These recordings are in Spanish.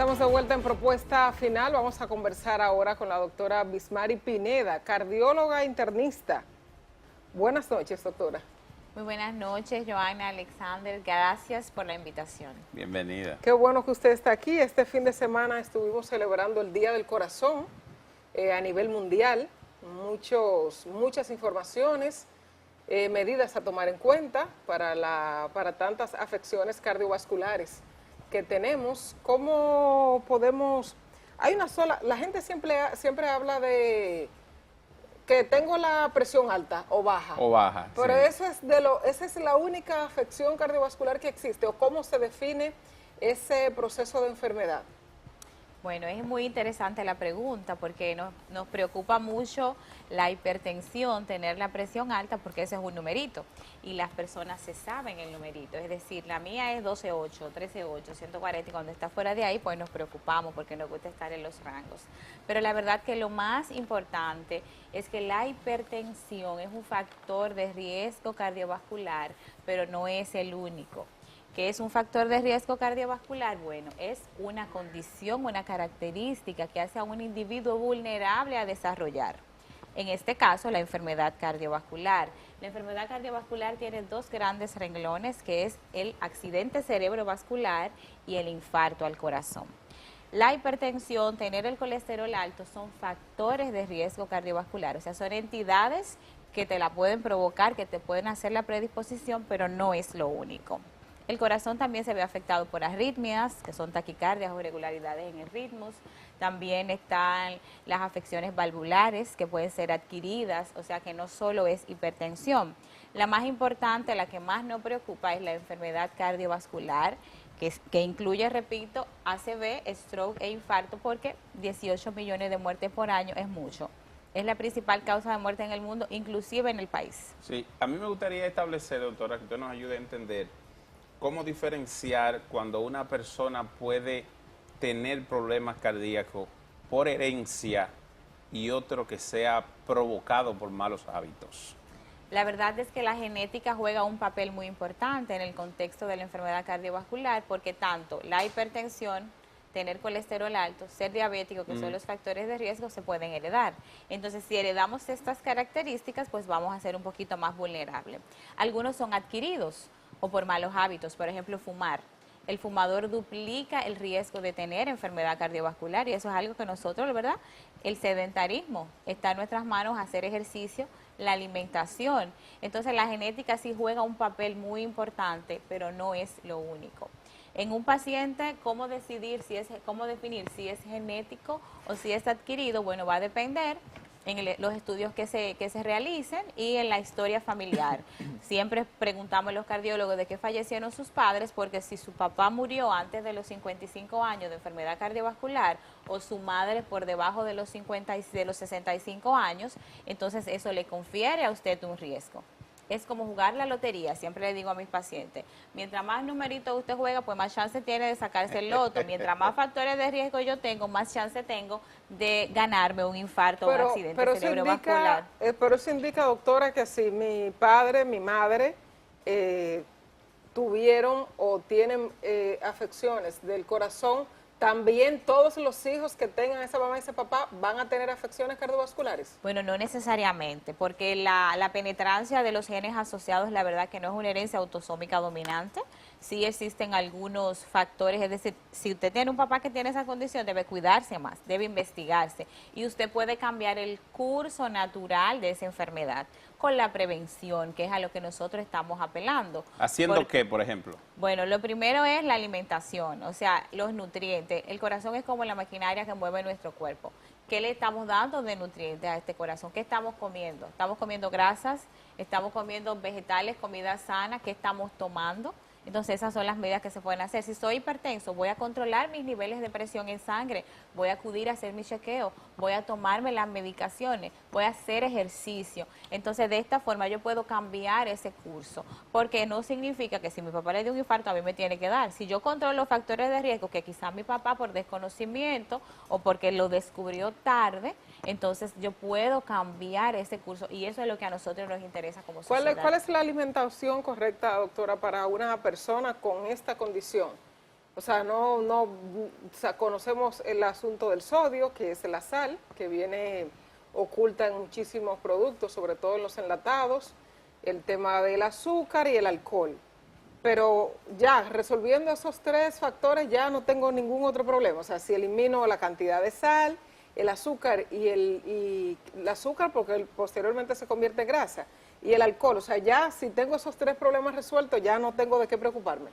Estamos de vuelta en Propuesta Final. Vamos a conversar ahora con la doctora Bismari Pineda, cardióloga internista. Buenas noches, doctora. Muy buenas noches, Joana, Alexander. Gracias por la invitación. Bienvenida. Qué bueno que usted está aquí. Este fin de semana estuvimos celebrando el Día del Corazón a nivel mundial. Muchas informaciones, medidas a tomar en cuenta para tantas afecciones cardiovasculares que tenemos. ¿Cómo podemos? Hay una sola, la gente siempre habla de que tengo la presión alta o baja. O baja. Pero sí. esa es la única afección cardiovascular que existe, o cómo se define ese proceso de enfermedad. Bueno, es muy interesante la pregunta porque nos preocupa mucho la hipertensión, tener la presión alta, porque ese es un numerito y las personas se saben el numerito. Es decir, la mía es 12.8, 13.8, 140 y cuando está fuera de ahí pues nos preocupamos porque nos gusta estar en los rangos. Pero la verdad que lo más importante es que la hipertensión es un factor de riesgo cardiovascular, pero no es el único. ¿Qué es un factor de riesgo cardiovascular? Bueno, es una condición, una característica que hace a un individuo vulnerable a desarrollar. En este caso, la enfermedad cardiovascular. La enfermedad cardiovascular tiene dos grandes renglones, que es el accidente cerebrovascular y el infarto al corazón. La hipertensión, tener el colesterol alto, son factores de riesgo cardiovascular, o sea, son entidades que te la pueden provocar, que te pueden hacer la predisposición, pero no es lo único. El corazón también se ve afectado por arritmias, que son taquicardias o irregularidades en el ritmo. También están las afecciones valvulares, que pueden ser adquiridas, o sea que no solo es hipertensión. La más importante, la que más nos preocupa, es la enfermedad cardiovascular, que incluye, repito, ACV, stroke e infarto, porque 18 millones de muertes por año es mucho. Es la principal causa de muerte en el mundo, inclusive en el país. Sí, a mí me gustaría establecer, doctora, que usted nos ayude a entender cómo diferenciar cuando una persona puede tener problemas cardíacos por herencia y otro que sea provocado por malos hábitos. La verdad es que la genética juega un papel muy importante en el contexto de la enfermedad cardiovascular, porque tanto la hipertensión, tener colesterol alto, ser diabético, que son los factores de riesgo, se pueden heredar. Entonces, si heredamos estas características, pues vamos a ser un poquito más vulnerables. Algunos son adquiridos o por malos hábitos, por ejemplo, fumar. El fumador duplica el riesgo de tener enfermedad cardiovascular y eso es algo que nosotros, ¿verdad? El sedentarismo, está en nuestras manos hacer ejercicio, la alimentación. Entonces la genética sí juega un papel muy importante, pero no es lo único. En un paciente, ¿cómo definir si es genético o si es adquirido? Bueno, va a depender en los estudios que se realicen y en la historia familiar. Siempre preguntamos a los cardiólogos de qué fallecieron sus padres, porque si su papá murió antes de los 55 años de enfermedad cardiovascular o su madre por debajo de los 65 años, entonces eso le confiere a usted un riesgo. Es como jugar la lotería, siempre le digo a mis pacientes, mientras más numeritos usted juega, pues más chance tiene de sacarse el loto, mientras más factores de riesgo yo tengo, más chance tengo de ganarme un infarto o un accidente cerebrovascular. Pero eso indica, doctora, que si mi padre, mi madre tuvieron o tienen afecciones del corazón, ¿también todos los hijos que tengan esa mamá y ese papá van a tener afecciones cardiovasculares? Bueno, no necesariamente, porque la penetrancia de los genes asociados, la verdad que no es una herencia autosómica dominante. Sí existen algunos factores, es decir, si usted tiene un papá que tiene esa condición, debe cuidarse más, debe investigarse. Y usted puede cambiar el curso natural de esa enfermedad con la prevención, que es a lo que nosotros estamos apelando. ¿Haciendo qué, por ejemplo? Bueno, lo primero es la alimentación, o sea, los nutrientes. El corazón es como la maquinaria que mueve nuestro cuerpo. ¿Qué le estamos dando de nutrientes a este corazón? ¿Qué estamos comiendo? ¿Estamos comiendo grasas? ¿Estamos comiendo vegetales, comida sana? ¿Qué estamos tomando? Entonces esas son las medidas que se pueden hacer. Si soy hipertenso, voy a controlar mis niveles de presión en sangre, voy a acudir a hacer mi chequeo, voy a tomarme las medicaciones, voy a hacer ejercicio. Entonces de esta forma yo puedo cambiar ese curso, porque no significa que si mi papá le dio un infarto a mí me tiene que dar. Si yo controlo los factores de riesgo, que quizás mi papá por desconocimiento o porque lo descubrió tarde, entonces yo puedo cambiar ese curso y eso es lo que a nosotros nos interesa como sociedad. ¿Cuál es la alimentación correcta, doctora, para una persona con esta condición? O sea, o sea, conocemos el asunto del sodio, que es la sal, que viene oculta en muchísimos productos, sobre todo en los enlatados, el tema del azúcar y el alcohol. Pero ya, resolviendo esos tres factores, ya no tengo ningún otro problema. O sea, si elimino la cantidad de sal, el azúcar y el azúcar, porque posteriormente se convierte en grasa, y el alcohol. O sea, ya si tengo esos tres problemas resueltos, ya no tengo de qué preocuparme.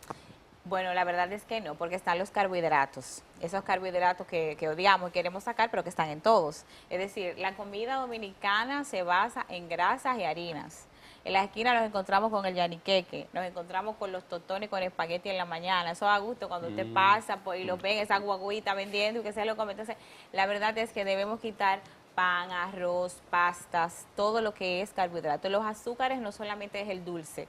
Bueno, la verdad es que no, porque están los carbohidratos, esos carbohidratos que odiamos y queremos sacar, pero que están en todos. Es decir, la comida dominicana se basa en grasas y harinas. En la esquina nos encontramos con el yaniqueque, nos encontramos con los tostones con espagueti en la mañana. Eso da gusto cuando usted pasa y lo ven, esa guaguita vendiendo y que se lo come. Entonces, la verdad es que debemos quitar pan, arroz, pastas, todo lo que es carbohidrato. Los azúcares no solamente es el dulce.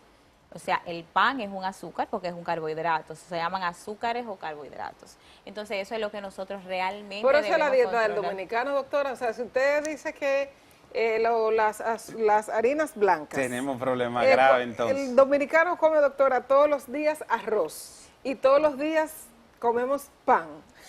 O sea, el pan es un azúcar porque es un carbohidrato. Se llaman azúcares o carbohidratos. Entonces, eso es lo que nosotros realmente Por eso es la dieta controlar. del dominicano, doctora. O sea, si usted dice que las harinas blancas. Tenemos problemas graves entonces. El dominicano come, doctora, todos los días arroz y todos los días comemos pan.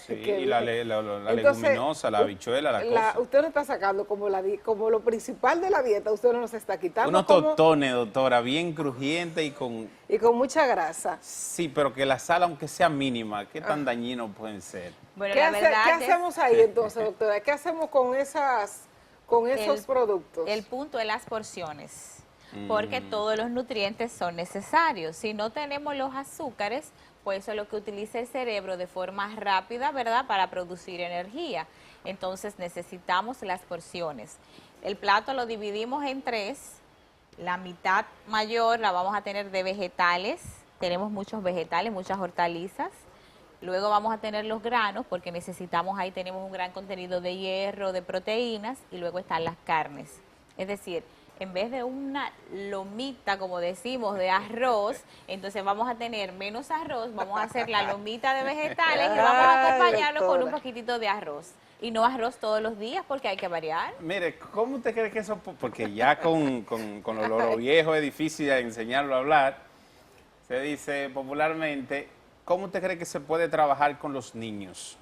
Sí, y la leguminosa, la habichuela, la cosa. Usted no está sacando como lo principal de la dieta, usted no nos está quitando. Unos tostones, doctora, bien crujientes y con mucha grasa. Sí, pero que la sal, aunque sea mínima, ¿qué tan dañinos pueden ser? Bueno, ¿Qué hacemos ahí entonces, doctora? ¿Qué hacemos con esos productos? El punto es las porciones, porque todos los nutrientes son necesarios. Si no tenemos los azúcares, pues eso es lo que utiliza el cerebro de forma rápida, ¿verdad?, para producir energía. Entonces necesitamos las porciones. El plato lo dividimos en tres. La mitad mayor la vamos a tener de vegetales. Tenemos muchos vegetales, muchas hortalizas. Luego vamos a tener los granos, porque necesitamos, ahí tenemos un gran contenido de hierro, de proteínas, y luego están las carnes. Es decir, en vez de una lomita, como decimos, de arroz, entonces vamos a tener menos arroz, vamos a hacer la lomita de vegetales y vamos a acompañarlo con un poquitito de arroz. Y no arroz todos los días, porque hay que variar. Mire, ¿cómo usted cree que eso? Porque ya con lo viejo es difícil enseñarlo a hablar. Se dice popularmente, ¿cómo usted cree que se puede trabajar con los niños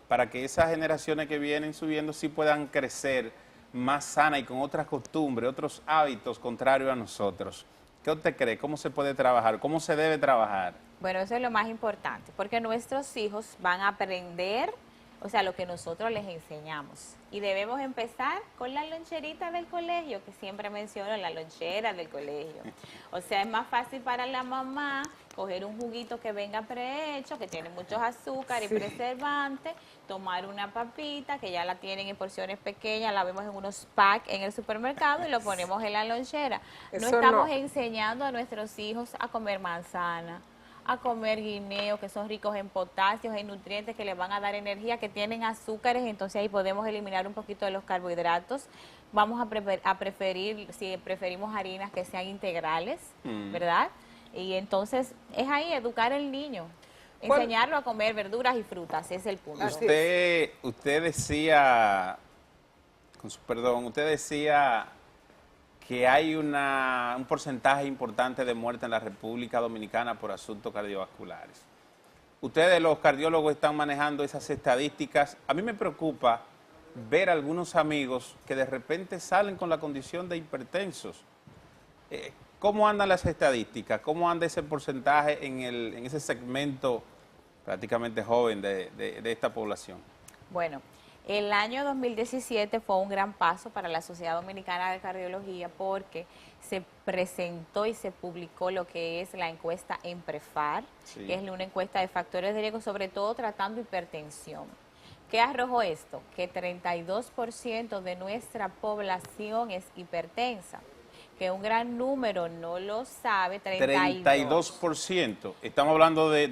para que esas generaciones que vienen subiendo sí puedan crecer más sana y con otras costumbres, otros hábitos contrarios a nosotros? ¿Qué usted cree? ¿Cómo se puede trabajar? ¿Cómo se debe trabajar? Bueno, eso es lo más importante, porque nuestros hijos van a aprender, o sea, lo que nosotros les enseñamos. Y debemos empezar con la loncherita del colegio, que siempre menciono, la lonchera del colegio. O sea, es más fácil para la mamá coger un juguito que venga prehecho, que tiene muchos azúcar y preservantes, tomar una papita, que ya la tienen en porciones pequeñas, la vemos en unos packs en el supermercado y lo ponemos en la lonchera. No estamos enseñando a nuestros hijos a comer manzana, a comer guineo, que son ricos en potasios, en nutrientes que les van a dar energía, que tienen azúcares, entonces ahí podemos eliminar un poquito de los carbohidratos. Vamos a preferir, si preferimos harinas que sean integrales, ¿verdad? Y entonces es ahí educar al niño, enseñarlo a comer verduras y frutas, ese es el punto. Usted decía, con su perdón, usted decía que hay un porcentaje importante de muerte en la República Dominicana por asuntos cardiovasculares. Ustedes, los cardiólogos, están manejando esas estadísticas. A mí me preocupa ver a algunos amigos que de repente salen con la condición de hipertensos. ¿Cómo andan las estadísticas? ¿Cómo anda ese porcentaje en ese segmento prácticamente joven de esta población? Bueno, el año 2017 fue un gran paso para la Sociedad Dominicana de Cardiología porque se presentó y se publicó lo que es la encuesta EMPREFAR, que es una encuesta de factores de riesgo, sobre todo tratando hipertensión. ¿Qué arrojó esto? Que 32% de nuestra población es hipertensa, que un gran número no lo sabe, 32%. Estamos hablando de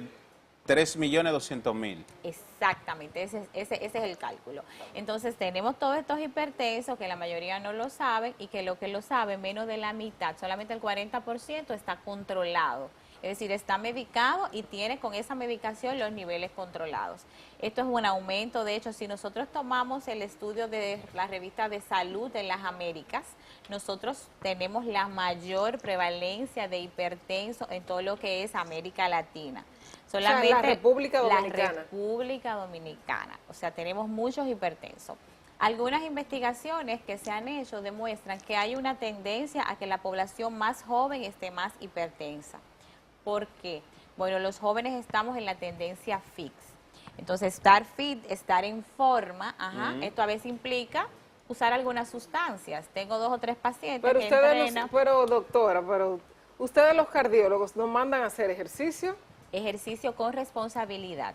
3.200.000. Exactamente, ese es el cálculo. Entonces tenemos todos estos hipertensos que la mayoría no lo saben y que lo que lo saben, menos de la mitad, solamente el 40% está controlado. Es decir, está medicado y tiene con esa medicación los niveles controlados. Esto es un aumento. De hecho, si nosotros tomamos el estudio de la revista de salud en las Américas, nosotros tenemos la mayor prevalencia de hipertenso en todo lo que es América Latina. Solamente la República Dominicana. La República Dominicana. O sea, tenemos muchos hipertensos. Algunas investigaciones que se han hecho demuestran que hay una tendencia a que la población más joven esté más hipertensa. ¿Por qué? Bueno, los jóvenes estamos en la tendencia fix. Entonces, estar fit, estar en forma, esto a veces implica usar algunas sustancias. Tengo 2 o 3 pacientes Pero que ustedes, entrenan. pero doctora, ustedes los cardiólogos nos mandan a hacer ejercicio. Ejercicio con responsabilidad.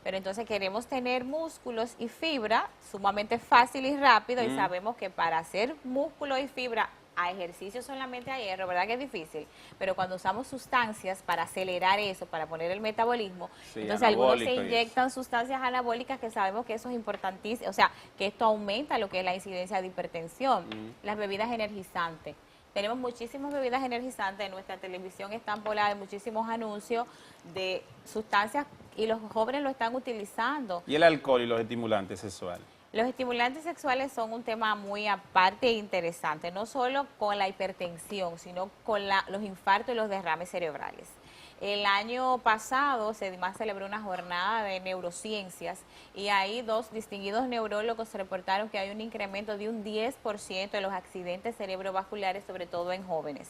Pero entonces queremos tener músculos y fibra sumamente fácil y rápido y sabemos que para hacer músculo y fibra a ejercicio solamente a hierro, ¿verdad que es difícil? Pero cuando usamos sustancias para acelerar eso, para poner el metabolismo, Sí, entonces algunos se anabólico y inyectan sustancias anabólicas que sabemos que eso es importantísimo, o sea, que esto aumenta lo que es la incidencia de hipertensión. Las bebidas energizantes. Tenemos muchísimas bebidas energizantes, en nuestra televisión están poladas muchísimos anuncios de sustancias y los jóvenes lo están utilizando. ¿Y el alcohol y los estimulantes sexuales? Los estimulantes sexuales son un tema muy aparte e interesante, no solo con la hipertensión, sino con los infartos y los derrames cerebrales. El año pasado se celebró una jornada de neurociencias y ahí 2 distinguidos neurólogos reportaron que hay un incremento de un 10% de los accidentes cerebrovasculares, sobre todo en jóvenes.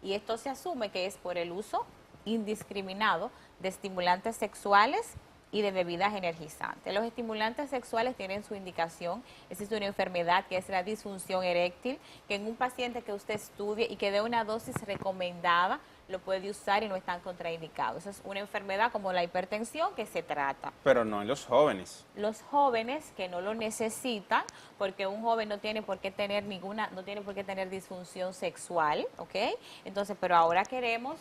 Y esto se asume que es por el uso indiscriminado de estimulantes sexuales y de bebidas energizantes. Los estimulantes sexuales tienen su indicación. Existe una enfermedad que es la disfunción eréctil, que en un paciente que usted estudie y que dé una dosis recomendada, lo puede usar y no están contraindicados. Esa es una enfermedad como la hipertensión que se trata. Pero no en los jóvenes. Los jóvenes que no lo necesitan, porque un joven no tiene por qué tener disfunción sexual, ¿ok? Entonces, pero ahora queremos,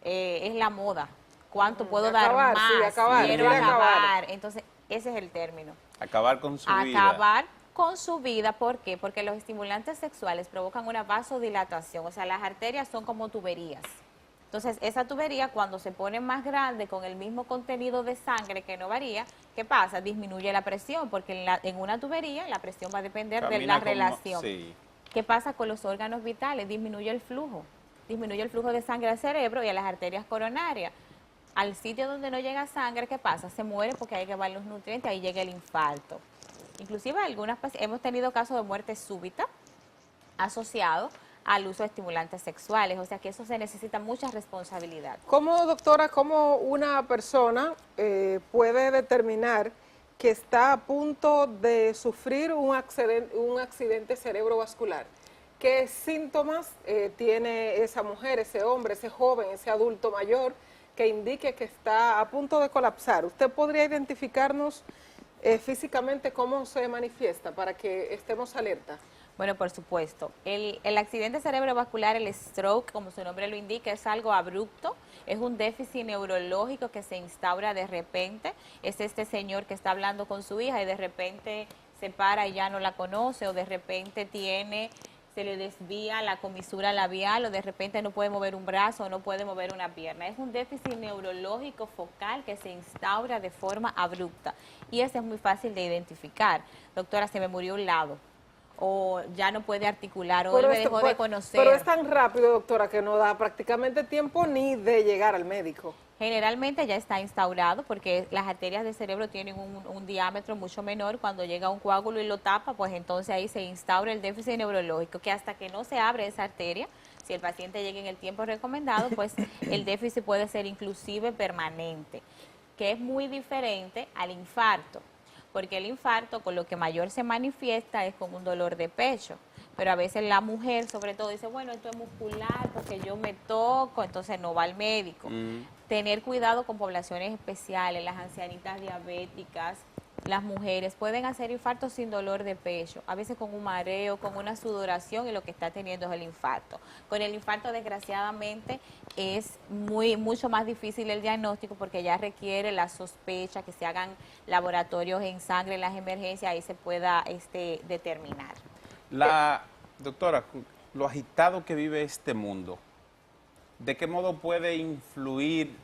es la moda. ¿Cuánto puedo dar más? Sí, acabar, Quiero acabar. Entonces, ese es el término. Acabar con su vida. Acabar con su vida, ¿por qué? Porque los estimulantes sexuales provocan una vasodilatación, o sea, las arterias son como tuberías. Entonces, esa tubería cuando se pone más grande con el mismo contenido de sangre que no varía, ¿qué pasa? Disminuye la presión, porque en una tubería la presión va a depender de la relación. Sí. ¿Qué pasa con los órganos vitales? Disminuye el flujo de sangre al cerebro y a las arterias coronarias. Al sitio donde no llega sangre, ¿qué pasa? Se muere porque hay que llevar los nutrientes, ahí llega el infarto. Inclusive hemos tenido casos de muerte súbita asociado al uso de estimulantes sexuales, o sea que eso se necesita mucha responsabilidad. ¿Cómo, doctora, cómo una persona puede determinar que está a punto de sufrir un accidente cerebrovascular? ¿Qué síntomas tiene esa mujer, ese hombre, ese joven, ese adulto mayor que indique que está a punto de colapsar? ¿Usted podría identificarnos físicamente cómo se manifiesta para que estemos alerta? Bueno, por supuesto. El accidente cerebrovascular, el stroke, como su nombre lo indica, es algo abrupto, es un déficit neurológico que se instaura de repente. Es este señor que está hablando con su hija y de repente se para y ya no la conoce, o de repente se le desvía la comisura labial, o de repente no puede mover un brazo o no puede mover una pierna. Es un déficit neurológico focal que se instaura de forma abrupta y ese es muy fácil de identificar. Doctora, se me murió un lado, o ya no puede articular, o él me dejó de conocer. Pero es tan rápido, doctora, que no da prácticamente tiempo ni de llegar al médico. Generalmente ya está instaurado porque las arterias del cerebro tienen un diámetro mucho menor. Cuando llega un coágulo y lo tapa, pues entonces ahí se instaura el déficit neurológico, que hasta que no se abre esa arteria, si el paciente llega en el tiempo recomendado, pues el déficit puede ser inclusive permanente, que es muy diferente al infarto, porque el infarto con lo que mayor se manifiesta es con un dolor de pecho. Pero a veces la mujer, sobre todo, dice, bueno, esto es muscular porque yo me toco, entonces no va al médico. Tener cuidado con poblaciones especiales, las ancianitas diabéticas, las mujeres pueden hacer infartos sin dolor de pecho, a veces con un mareo, con una sudoración, y lo que está teniendo es el infarto. Con el infarto, desgraciadamente, es mucho más difícil el diagnóstico porque ya requiere la sospecha, que se hagan laboratorios en sangre en las emergencias, ahí se pueda determinar. Doctora, lo agitado que vive este mundo, ¿de qué modo puede influir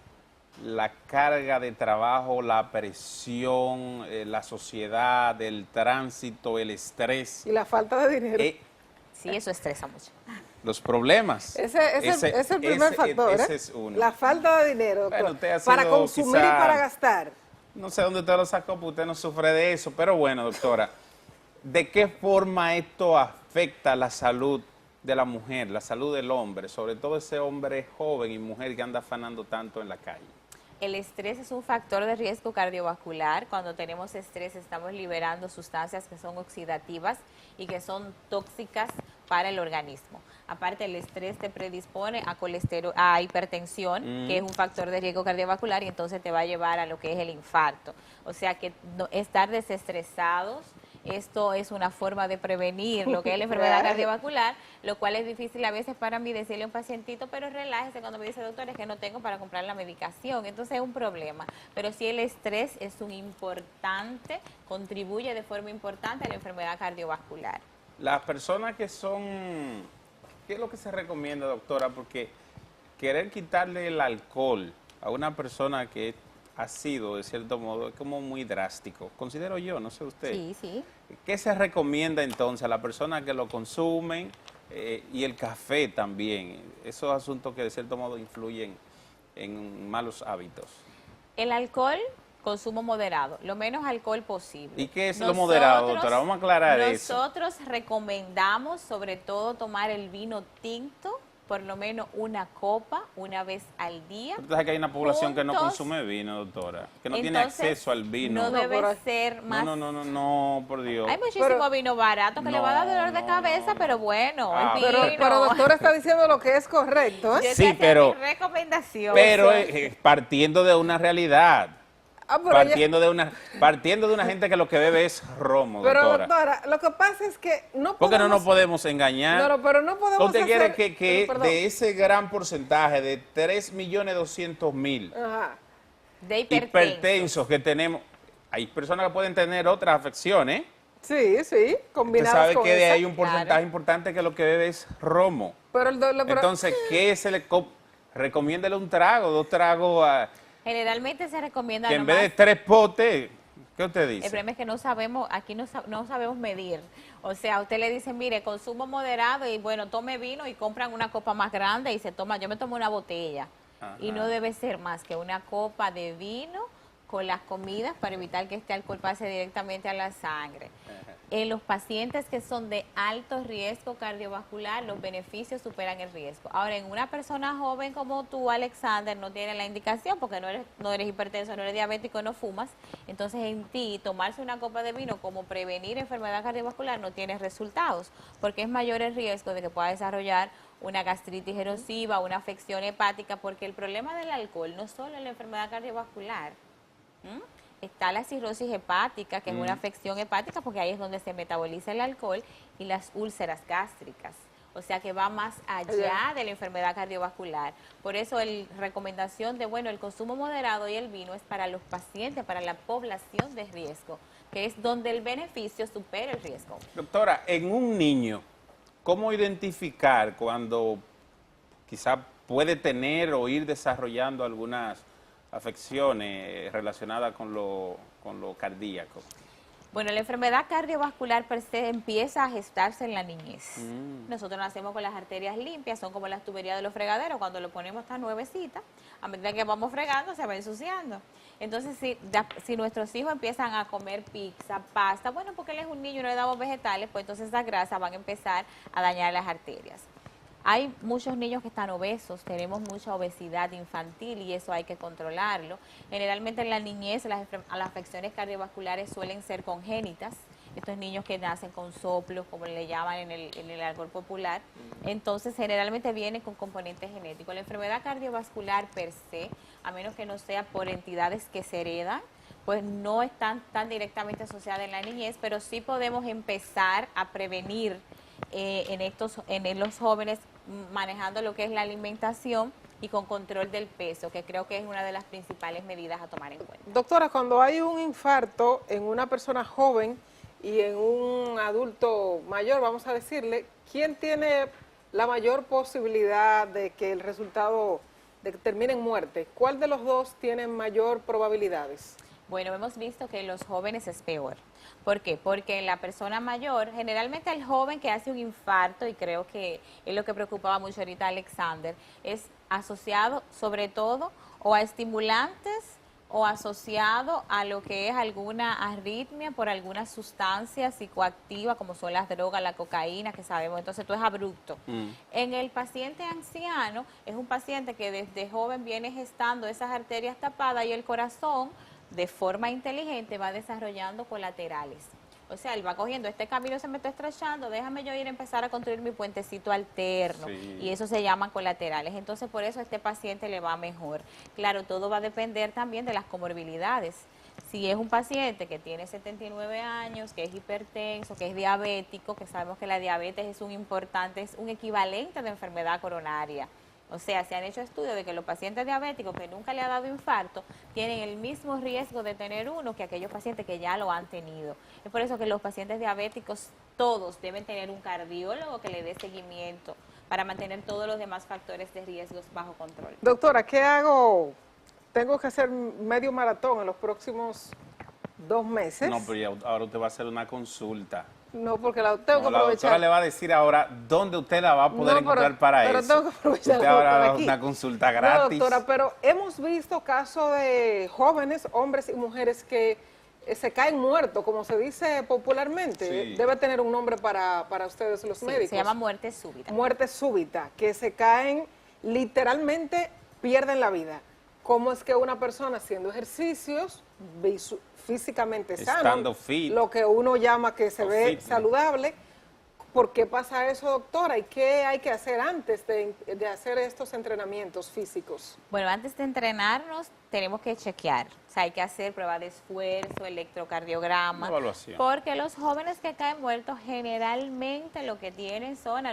la carga de trabajo, la presión, la sociedad, el tránsito, el estrés? Y la falta de dinero. Sí, eso estresa mucho. los problemas. Ese es el primer factor, ese es uno. La falta de dinero, doctor, Bueno, usted ha para sido consumir y quizá- para gastar. No sé dónde usted lo sacó, porque usted no sufre de eso, pero bueno, doctora, ¿de qué forma esto afecta la salud de la mujer, la salud del hombre, sobre todo ese hombre joven y mujer que anda afanando tanto en la calle? El estrés es un factor de riesgo cardiovascular. Cuando tenemos estrés estamos liberando sustancias que son oxidativas y que son tóxicas para el organismo. Aparte, el estrés te predispone a colesterol, a hipertensión, que es un factor de riesgo cardiovascular, y entonces te va a llevar a lo que es el infarto. O sea que estar desestresados, esto es una forma de prevenir lo que es la enfermedad cardiovascular, lo cual es difícil a veces para mí decirle a un pacientito, pero relájese cuando me dice, doctor, es que no tengo para comprar la medicación. Entonces es un problema. Pero sí, el estrés es un importante, contribuye de forma importante a la enfermedad cardiovascular. Las personas que son, ¿qué es lo que se recomienda, doctora? Porque querer quitarle el alcohol a una persona que ha sido, de cierto modo, es como muy drástico. Considero yo, no sé usted. Sí, sí. ¿Qué se recomienda entonces a las personas que lo consumen y el café también? Esos asuntos que de cierto modo influyen en malos hábitos. El alcohol, consumo moderado, lo menos alcohol posible. ¿Y qué es lo moderado, doctora? Vamos a aclarar eso. Nosotros recomendamos sobre todo tomar el vino tinto, por lo menos una copa, una vez al día. Entonces que hay una población que no Juntos. consume vino, doctora, que no tiene Entonces, acceso al vino. No debe pero- ser más. No, por Dios. Hay muchísimo Pero- vino barato que le va a dar dolor de cabeza, pero bueno, Ah, el Pero, vino. pero doctor está diciendo lo que es correcto, ¿eh? Yo Sí, te hacía pero- mi recomendación. Pero partiendo de una realidad, Ah, pero ella- partiendo de una gente que lo que bebe es romo, pero doctora. doctora, lo que pasa es que no podemos... Porque no nos podemos engañar. No, pero no podemos ¿Usted quiere hacer- que perdón. de ese gran porcentaje de 3.200.000 Ajá. De hipertenso. hipertensos que tenemos, hay personas que pueden tener otras afecciones? Sí, sí, Usted combinadas sabe con que de esa. ahí un porcentaje Claro. importante que lo que bebe es romo. Pero Entonces, ¿qué se le recomiéndele un trago, dos tragos, Generalmente se recomienda que en nomás. vez de 3 potes? ¿Qué usted El dice? problema es que no sabemos, aquí no sabemos medir. O sea, usted le dice, mire, consumo moderado y bueno, tome vino y compran una copa más grande y se toma, yo me tomo una botella. Y Ajá. no debe ser más que una copa de vino con las comidas para evitar que este alcohol pase directamente a la sangre. En los pacientes que son de alto riesgo cardiovascular, los beneficios superan el riesgo. Ahora, en una persona joven como tú, Alexander, no tiene la indicación porque no eres hipertenso, no eres diabético, no fumas. Entonces, en ti, tomarse una copa de vino como prevenir enfermedad cardiovascular no tiene resultados, porque es mayor el riesgo de que pueda desarrollar una gastritis erosiva, una afección hepática, porque el problema del alcohol no solo es la enfermedad cardiovascular. Está la cirrosis hepática, que es una afección hepática, porque ahí es donde se metaboliza el alcohol, y las úlceras gástricas. O sea que va más allá de la enfermedad cardiovascular. Por eso la recomendación de, bueno, el consumo moderado y el vino es para los pacientes, para la población de riesgo, que es donde el beneficio supera el riesgo. Doctora, en un niño, ¿cómo identificar cuando quizá puede tener o ir desarrollando algunas afecciones relacionadas con lo cardíaco? Bueno, la enfermedad cardiovascular per se empieza a gestarse en la niñez. Nosotros nacemos con las arterias limpias, son como las tuberías de los fregaderos, cuando lo ponemos tan nuevecita, a medida que vamos fregando se va ensuciando. Entonces, si nuestros hijos empiezan a comer pizza, pasta, bueno, porque él es un niño y no le damos vegetales, pues entonces esas grasas van a empezar a dañar las arterias. Hay muchos niños que están obesos, tenemos mucha obesidad infantil y eso hay que controlarlo. Generalmente en la niñez las afecciones cardiovasculares suelen ser congénitas. Estos niños que nacen con soplos, como le llaman en el argot popular, entonces generalmente vienen con componentes genéticos. La enfermedad cardiovascular per se, a menos que no sea por entidades que se heredan, pues no están tan directamente asociadas en la niñez, pero sí podemos empezar a prevenir en los jóvenes manejando lo que es la alimentación y con control del peso, que creo que es una de las principales medidas a tomar en cuenta. Doctora, cuando hay un infarto en una persona joven y en un adulto mayor, vamos a decirle, ¿quién tiene la mayor posibilidad de que el resultado de que termine en muerte? ¿Cuál de los dos tiene mayor probabilidades? Bueno, hemos visto que en los jóvenes es peor. ¿Por qué? Porque la persona mayor, generalmente el joven que hace un infarto, y creo que es lo que preocupaba mucho ahorita a Alexander, es asociado sobre todo o a estimulantes o asociado a lo que es alguna arritmia por alguna sustancia psicoactiva, como son las drogas, la cocaína, que sabemos, entonces todo es abrupto. En el paciente anciano, es un paciente que desde joven viene gestando esas arterias tapadas y el corazón, de forma inteligente, va desarrollando colaterales. O sea, él va cogiendo, este camino se me está estrechando, déjame yo ir a empezar a construir mi puentecito alterno. Sí. Y eso se llaman colaterales. Entonces, por eso a este paciente le va mejor. Claro, todo va a depender también de las comorbilidades. Si es un paciente que tiene 79 años, que es hipertenso, que es diabético, que sabemos que la diabetes es es un equivalente de enfermedad coronaria. O sea, se han hecho estudios de que los pacientes diabéticos que nunca le ha dado infarto tienen el mismo riesgo de tener uno que aquellos pacientes que ya lo han tenido. Es por eso que los pacientes diabéticos todos deben tener un cardiólogo que le dé seguimiento para mantener todos los demás factores de riesgos bajo control. Doctora, ¿qué hago? Tengo que hacer medio maratón en los próximos 2 meses. No, pero ya ahora usted va a hacer una consulta. No, porque la tengo que La aprovechar. doctora le va a decir ahora dónde usted la va a poder encontrar para pero eso. tengo que aprovechar Usted ahora por va a aquí. una consulta gratis. No, doctora, pero hemos visto casos de jóvenes, hombres y mujeres que se caen muertos, como se dice popularmente. Sí. Debe tener un nombre para ustedes los Sí, médicos. se llama muerte súbita. Muerte súbita, que se caen, literalmente pierden la vida. ¿Cómo es que una persona haciendo ejercicios, físicamente Estando sano, fit, lo que uno llama que se o ve fitness, saludable, ¿por qué pasa eso, doctora? ¿Y qué hay que hacer antes de hacer estos entrenamientos físicos? Bueno, antes de entrenarnos tenemos que chequear, o sea, hay que hacer prueba de esfuerzo, electrocardiograma, Una evaluación. porque los jóvenes que caen muertos generalmente lo que tienen son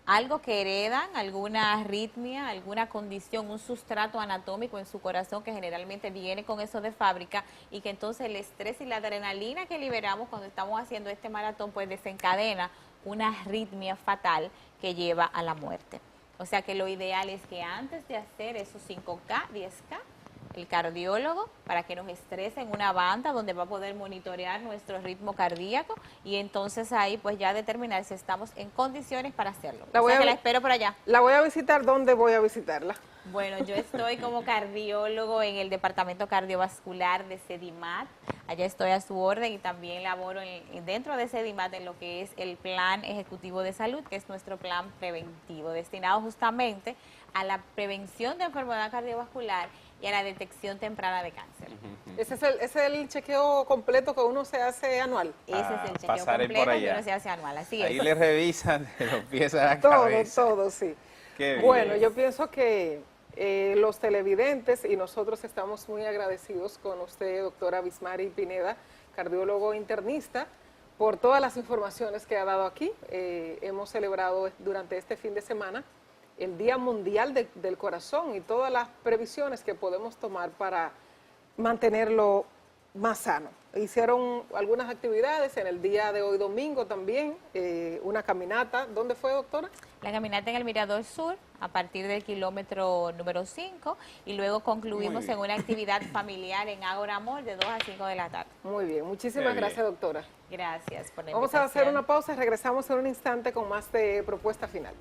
algo que heredan, alguna arritmia, alguna condición, un sustrato anatómico en su corazón que generalmente viene con eso de fábrica y que entonces el estrés y la adrenalina que liberamos cuando estamos haciendo este maratón pues desencadena una arritmia fatal que lleva a la muerte. O sea que lo ideal es que antes de hacer esos 5K, 10K, el cardiólogo para que nos estrese en una banda donde va a poder monitorear nuestro ritmo cardíaco y entonces ahí pues ya determinar si estamos en condiciones para hacerlo. O sea que la espero por allá. ¿La voy a visitar? ¿Dónde voy a visitarla? Bueno, yo estoy como cardiólogo en el departamento cardiovascular de CEDIMAT. Allá estoy a su orden y también laboro dentro de CEDIMAT en lo que es el Plan Ejecutivo de Salud, que es nuestro plan preventivo, destinado justamente a la prevención de enfermedad cardiovascular y a la detección temprana de cáncer. Ese es el chequeo completo que uno se hace anual. Ese es el chequeo pasaré por completo que allá. uno se hace anual, así Ahí es. le revisan de los pies a la Todo, cabeza. todo, sí. Qué Bueno, bien. yo pienso que los televidentes y nosotros estamos muy agradecidos con usted, doctora Bismari Pineda, cardiólogo internista, por todas las informaciones que ha dado aquí. Hemos celebrado durante este fin de semana el Día Mundial del Corazón y todas las previsiones que podemos tomar para mantenerlo más sano. Hicieron algunas actividades en el día de hoy domingo también, una caminata. ¿Dónde fue, doctora? La caminata en el Mirador Sur, a partir del kilómetro número 5, y luego concluimos en una actividad familiar en Ágora Mall de 2 a 5 de la tarde. Muy bien, muchísimas Qué gracias, bien. doctora. Gracias por la Vamos a hacer invitación. una pausa y regresamos en un instante con más de Propuesta Final.